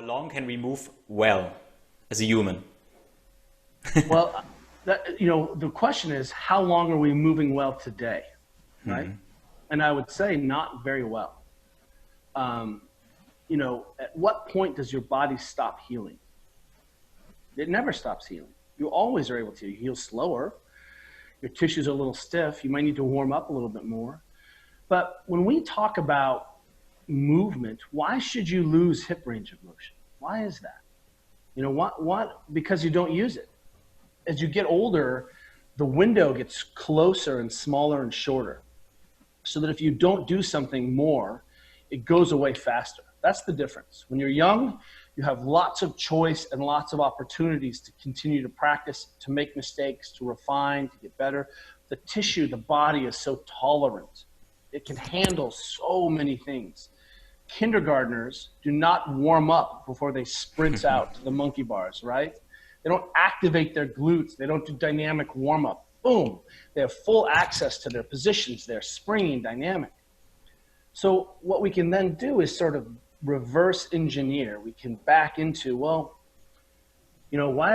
long can we move well as a human? Well, the question is, how long are we moving well today, right? And I would say not very well. At what point does your body stop healing? It never stops healing. You always are able to heal slower. Your tissues are a little stiff. You might need to warm up a little bit more. But when we talk about movement, why should you lose hip range of motion? Why is that? What? Because you don't use it. As you get older, the window gets closer and smaller and shorter, so that if you don't do something more, it goes away faster. That's the difference. When you're young, you have lots of choice and lots of opportunities to continue to practice, to make mistakes, to refine, to get better. The tissue, the body is so tolerant. It can handle so many things. Kindergartners do not warm up before they sprint out to the monkey bars, right? They don't activate their glutes. They don't do dynamic warm up. Boom. They have full access to their positions. They're springing dynamic. So what we can then do is sort of reverse engineer. We can back into, why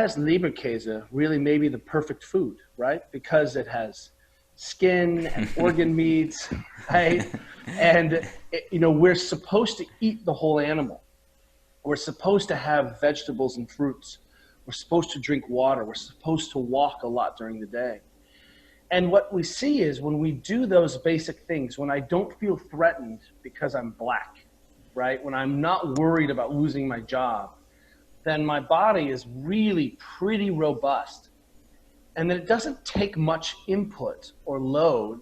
is Leberkäse really maybe the perfect food, right? Because it has skin and organ meats, right? And, we're supposed to eat the whole animal. We're supposed to have vegetables and fruits. We're supposed to drink water. We're supposed to walk a lot during the day. And what we see is when we do those basic things, when I don't feel threatened because I'm black, right? When I'm not worried about losing my job, then my body is really pretty robust. And then it doesn't take much input or load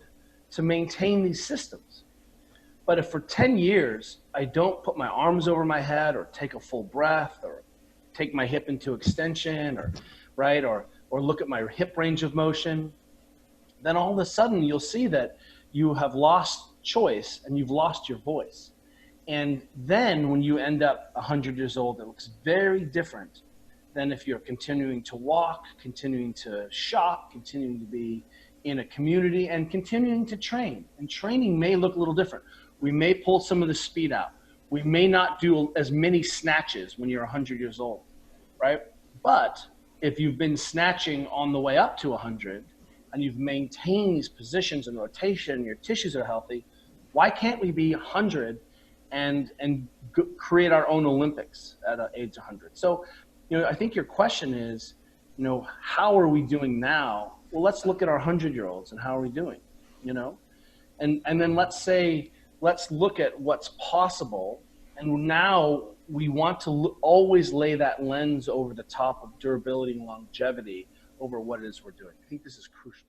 to maintain these systems. But if for 10 years, I don't put my arms over my head or take a full breath or take my hip into extension or look at my hip range of motion, then all of a sudden you'll see that you have lost choice and you've lost your voice. And then when you end up 100 years old, it looks very different than if you're continuing to walk, continuing to shop, continuing to be in a community, and continuing to train. And training may look a little different. We may pull some of the speed out. We may not do as many snatches when you're 100 years old, right? But if you've been snatching on the way up to 100 and you've maintained these positions and rotation, your tissues are healthy, why can't we be 100 and create our own Olympics at age 100? So, I think your question is, how are we doing now? Well, let's look at our 100-year-olds and how are we doing, And then let's look at what's possible. And now we want to always lay that lens over the top of durability and longevity over what it is we're doing. I think this is crucial.